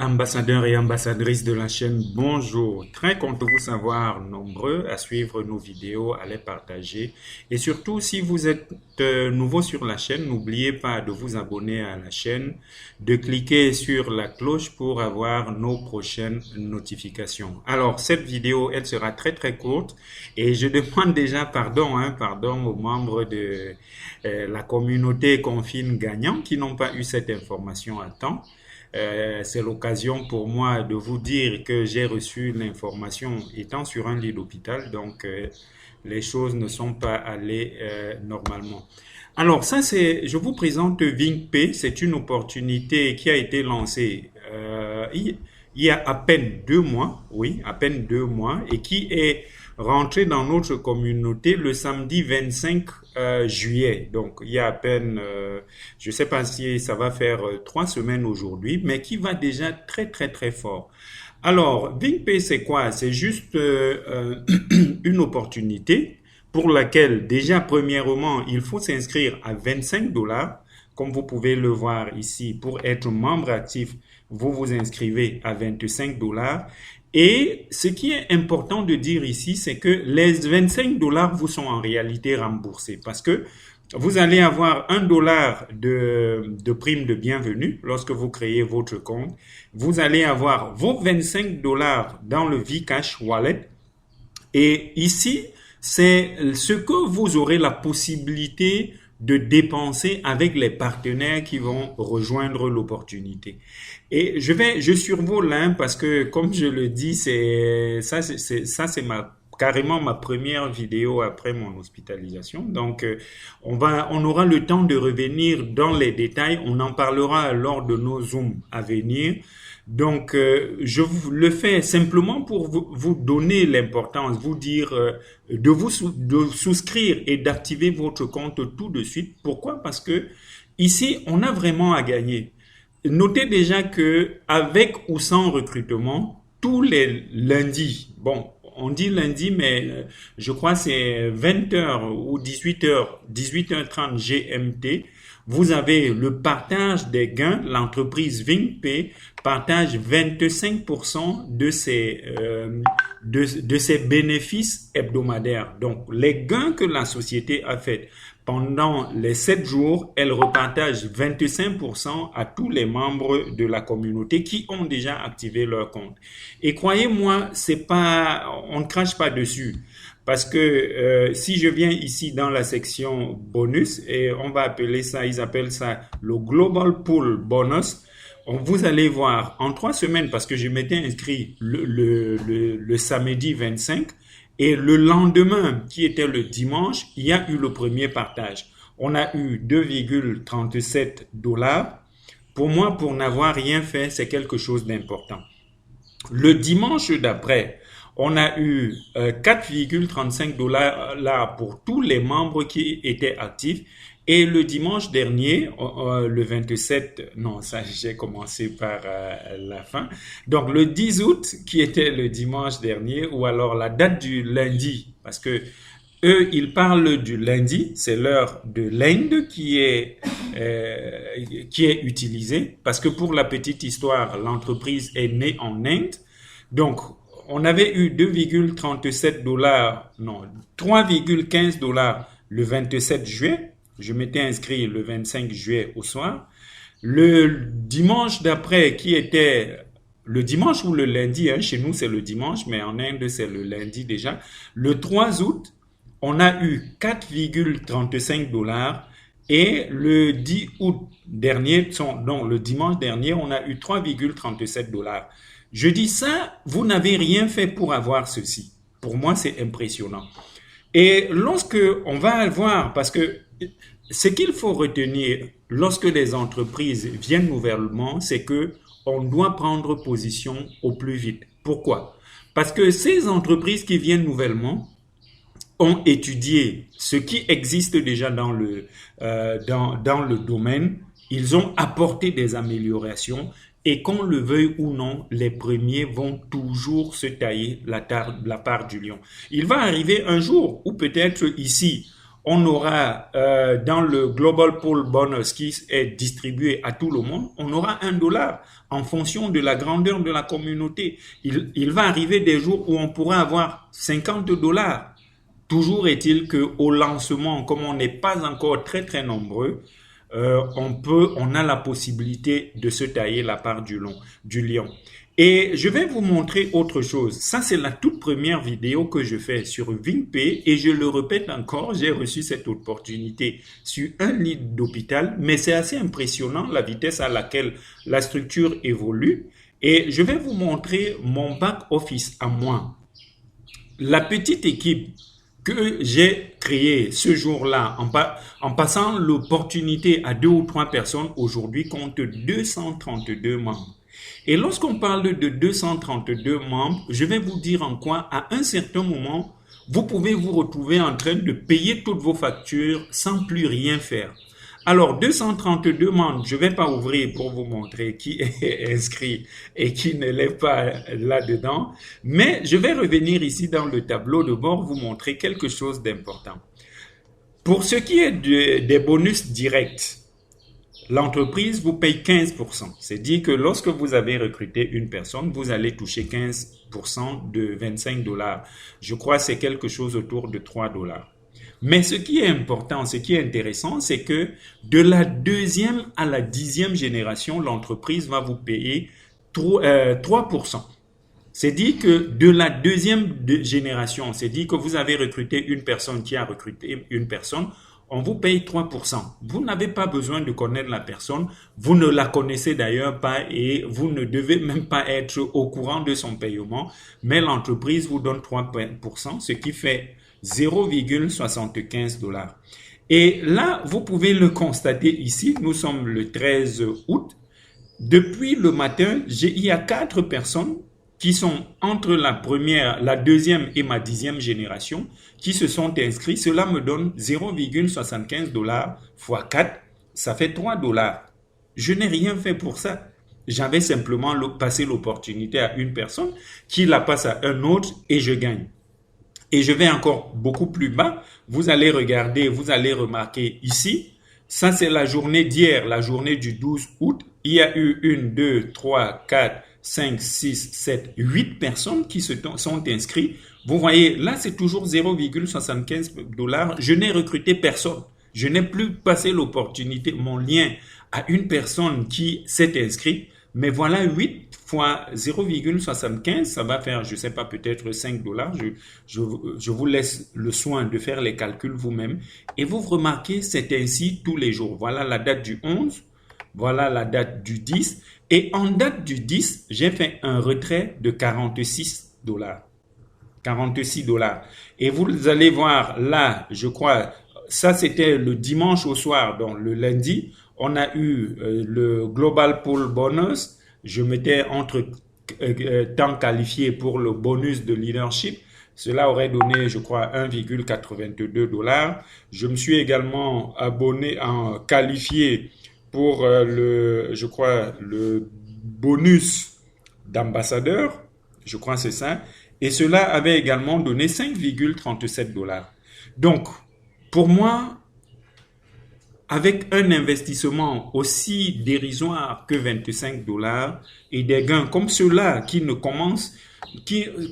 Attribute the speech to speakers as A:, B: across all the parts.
A: Ambassadeurs et ambassadrices de la chaîne, bonjour. Très content de vous savoir nombreux à suivre nos vidéos, à les partager. Et surtout, si vous êtes nouveau sur la chaîne, n'oubliez pas de vous abonner à la chaîne, de cliquer sur la cloche pour avoir nos prochaines notifications. Alors, cette vidéo, elle sera très courte et je demande déjà pardon aux membres de la communauté Confine Gagnant qui n'ont pas eu cette information à temps. C'est l'occasion pour moi de vous dire que j'ai reçu l'information étant sur un lit d'hôpital, donc les choses ne sont pas allées normalement. Alors ça, je vous présente VingPay, c'est une opportunité qui a été lancée il y a à peine 2 mois, oui, à peine 2 mois, et qui est rentrée dans notre communauté le samedi 25 juillet. Donc, il y a à peine, je ne sais pas si ça va faire 3 semaines aujourd'hui, mais qui va déjà très fort. Alors, VingPay, c'est quoi? C'est juste une opportunité pour laquelle, déjà, premièrement, il faut s'inscrire à 25 dollars. Comme vous pouvez le voir ici, pour être membre actif, vous vous inscrivez à 25 dollars. Et ce qui est important de dire ici, c'est que les 25 dollars vous sont en réalité remboursés parce que vous allez avoir 1 dollar de prime de bienvenue lorsque vous créez votre compte. Vous allez avoir vos 25 dollars dans le Vcash Wallet. Et ici, c'est ce que vous aurez la possibilité de dépenser avec les partenaires qui vont rejoindre l'opportunité. Et je survole parce que, comme je le dis, c'est carrément ma première vidéo après mon hospitalisation. Donc, on aura le temps de revenir dans les détails. On en parlera lors de nos Zooms à venir. Donc, je le fais simplement pour vous donner l'importance, vous dire de souscrire et d'activer votre compte tout de suite. Pourquoi? Parce que ici, on a vraiment à gagner. Notez déjà que avec ou sans recrutement, tous les lundis, bon, on dit lundi, mais je crois que c'est 20 heures ou 18 heures, 18h30 GMT. Vous avez le partage des gains. L'entreprise VingPay partage 25% de ses bénéfices hebdomadaires. Donc, les gains que la société a fait pendant les 7 jours, elle repartage 25% à tous les membres de la communauté qui ont déjà activé leur compte. Et croyez-moi, on ne crache pas dessus. Parce que si je viens ici dans la section bonus, et on va appeler ça, ils appellent ça le Global Pool Bonus, vous allez voir en 3 semaines, parce que je m'étais inscrit le samedi 25, et le lendemain, qui était le dimanche, il y a eu le premier partage. On a eu 2,37 dollars. Pour moi, pour n'avoir rien fait, c'est quelque chose d'important. Le dimanche d'après, on a eu 4,35 dollars là pour tous les membres qui étaient actifs. Et le dimanche dernier, le 27, non, ça j'ai commencé par la fin. Donc le 10 août, qui était le dimanche dernier, ou alors la date du lundi, parce que eux, ils parlent du lundi, c'est l'heure de l'Inde qui est utilisée, parce que pour la petite histoire, l'entreprise est née en Inde. Donc, on avait eu 2,37 dollars, non, 3,15 dollars le 27 juillet. Je m'étais inscrit le 25 juillet au soir. Le dimanche d'après, qui était le dimanche ou le lundi, chez nous c'est le dimanche, mais en Inde c'est le lundi déjà. Le 3 août, on a eu 4,35 dollars. Et le 10 août dernier, donc le dimanche dernier, on a eu 3,37 dollars. Je dis ça, vous n'avez rien fait pour avoir ceci. Pour moi, c'est impressionnant. Et lorsque on va voir, parce que ce qu'il faut retenir lorsque les entreprises viennent nouvellement, c'est que on doit prendre position au plus vite. Pourquoi? Parce que ces entreprises qui viennent nouvellement ont étudié ce qui existe déjà dans le domaine. Ils ont apporté des améliorations. Et qu'on le veuille ou non, les premiers vont toujours se tailler la part du lion. Il va arriver un jour où peut-être ici, On aura dans le Global Pool Bonus qui est distribué à tout le monde, on aura $1 en fonction de la grandeur de la communauté. Il va arriver des jours où on pourra avoir $50. Toujours est-il qu'au lancement, comme on n'est pas encore très très nombreux, on a la possibilité de se tailler la part du lion. Et je vais vous montrer autre chose. Ça, c'est la toute première vidéo que je fais sur VingPay et je le répète encore, j'ai reçu cette opportunité sur un lit d'hôpital, mais c'est assez impressionnant la vitesse à laquelle la structure évolue. Et je vais vous montrer mon back-office à moi. La petite équipe que j'ai créée ce jour-là, en passant l'opportunité à 2 ou 3 personnes, aujourd'hui compte 232 membres. Et lorsqu'on parle de 232 membres, je vais vous dire en quoi, à un certain moment, vous pouvez vous retrouver en train de payer toutes vos factures sans plus rien faire. Alors, 232 membres, je ne vais pas ouvrir pour vous montrer qui est inscrit et qui ne l'est pas là-dedans, mais je vais revenir ici dans le tableau de bord, vous montrer quelque chose d'important. Pour ce qui est des bonus directs, l'entreprise vous paye 15%. C'est dit que lorsque vous avez recruté une personne, vous allez toucher 15% de $25. Je crois que c'est quelque chose autour de $3. Mais ce qui est important, ce qui est intéressant, c'est que de la 2e à la 10e génération, l'entreprise va vous payer 3%. C'est dit que de la 2e génération, c'est dit que vous avez recruté une personne qui a recruté une personne, on vous paye 3%. Vous n'avez pas besoin de connaître la personne, vous ne la connaissez d'ailleurs pas et vous ne devez même pas être au courant de son paiement, mais l'entreprise vous donne 3%, ce qui fait $0,75. Et là, vous pouvez le constater ici, nous sommes le 13 août. Depuis le matin, il y a 4 personnes qui sont entre la 2e et ma 10e génération, qui se sont inscrits. Cela me donne $0,75 fois 4, ça fait $3. Je n'ai rien fait pour ça. J'avais simplement passé l'opportunité à une personne qui la passe à un autre et je gagne. Et je vais encore beaucoup plus bas. Vous allez regarder, vous allez remarquer ici, ça c'est la journée d'hier, la journée du 12 août. Il y a eu 1, 2, 3, 4, 5, 6, 7, 8 personnes qui sont inscrites. Vous voyez, là, c'est toujours $0,75. Je n'ai recruté personne. Je n'ai plus passé l'opportunité, mon lien à une personne qui s'est inscrite. Mais voilà, 8 fois 0,75, ça va faire, je ne sais pas, peut-être $5. Je vous laisse le soin de faire les calculs vous-même. Et vous remarquez, c'est ainsi tous les jours. Voilà la date du 11. Voilà la date du 10. Et en date du 10, j'ai fait un retrait de $46. $46. Et vous allez voir là, je crois, ça c'était le dimanche au soir, donc le lundi, on a eu le Global Pool Bonus. Je mettais entre temps qualifié pour le bonus de leadership. Cela aurait donné, je crois, $1,82. Je me suis également qualifié pour je crois, le bonus d'ambassadeur, je crois que c'est ça, et cela avait également donné $5,37. Donc, pour moi, avec un investissement aussi dérisoire que $25 et des gains comme ceux-là qui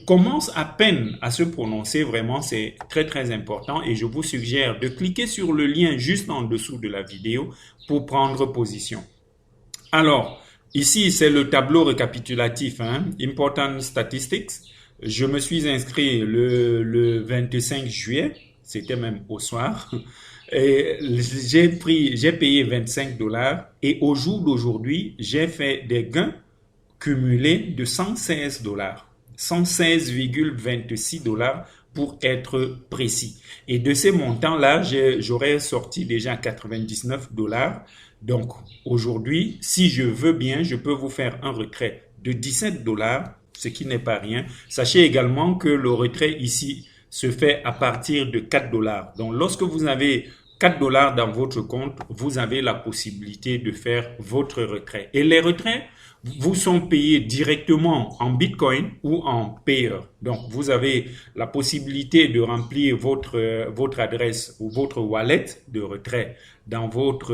A: commencent à peine à se prononcer, vraiment, c'est très très important et je vous suggère de cliquer sur le lien juste en dessous de la vidéo pour prendre position. Alors, ici, c'est le tableau récapitulatif, Important Statistics. Je me suis inscrit le 25 juillet, c'était même au soir. Et j'ai payé $25 et au jour d'aujourd'hui, j'ai fait des gains cumulés de $116. $116,26 pour être précis. Et de ces montants-là, j'aurais sorti déjà $99. Donc, aujourd'hui, si je veux bien, je peux vous faire un retrait de $17, ce qui n'est pas rien. Sachez également que le retrait ici se fait à partir de $4. Donc, lorsque vous avez $4 dans votre compte, vous avez la possibilité de faire votre retrait. Et les retraits, vous sont payés directement en Bitcoin ou en Payer. Donc, vous avez la possibilité de remplir votre adresse ou votre wallet de retrait dans votre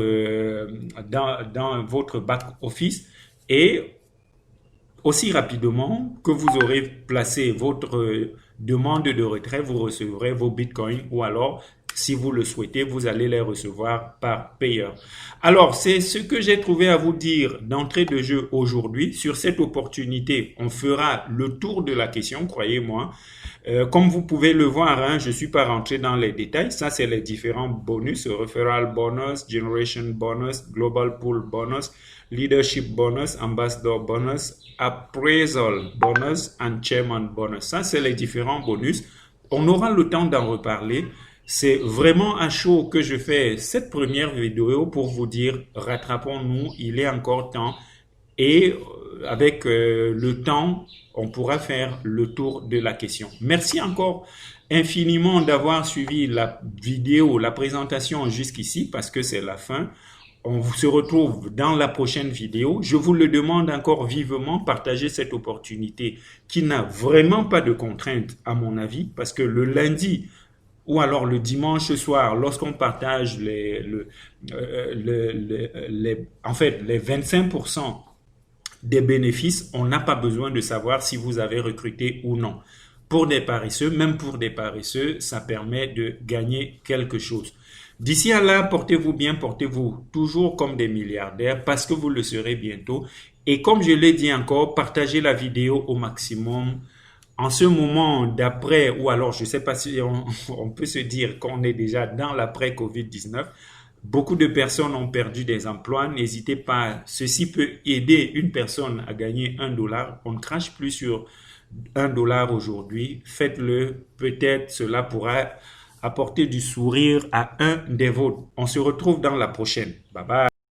A: back office et aussi rapidement que vous aurez placé votre demande de retrait, vous recevrez vos bitcoins ou alors, si vous le souhaitez, vous allez les recevoir par payeur. Alors, c'est ce que j'ai trouvé à vous dire d'entrée de jeu aujourd'hui. Sur cette opportunité, on fera le tour de la question, croyez-moi. Comme vous pouvez le voir, hein, je ne suis pas rentré dans les détails. Ça, c'est les différents bonus, referral bonus, generation bonus, global pool bonus, leadership bonus, ambassador bonus, appraisal bonus and chairman bonus. Ça, c'est les différents bonus. On aura le temps d'en reparler. C'est vraiment à chaud que je fais cette première vidéo pour vous dire, rattrapons-nous, il est encore temps. Et avec le temps, on pourra faire le tour de la question. Merci encore infiniment d'avoir suivi la vidéo, la présentation jusqu'ici parce que c'est la fin. On se retrouve dans la prochaine vidéo. Je vous le demande encore vivement, partagez cette opportunité qui n'a vraiment pas de contraintes à mon avis parce que le lundi ou alors le dimanche soir, lorsqu'on partage en fait, les 25% des bénéfices, on n'a pas besoin de savoir si vous avez recruté ou non. Pour des paresseux, même pour des paresseux, ça permet de gagner quelque chose. D'ici à là, portez-vous bien, portez-vous toujours comme des milliardaires parce que vous le serez bientôt. Et comme je l'ai dit encore, partagez la vidéo au maximum. En ce moment d'après, ou alors je ne sais pas si on peut se dire qu'on est déjà dans l'après-Covid-19, beaucoup de personnes ont perdu des emplois. N'hésitez pas, ceci peut aider une personne à gagner $1. On ne crache plus sur $1 aujourd'hui. Faites-le, peut-être cela pourra apporter du sourire à un des vôtres. On se retrouve dans la prochaine. Bye bye.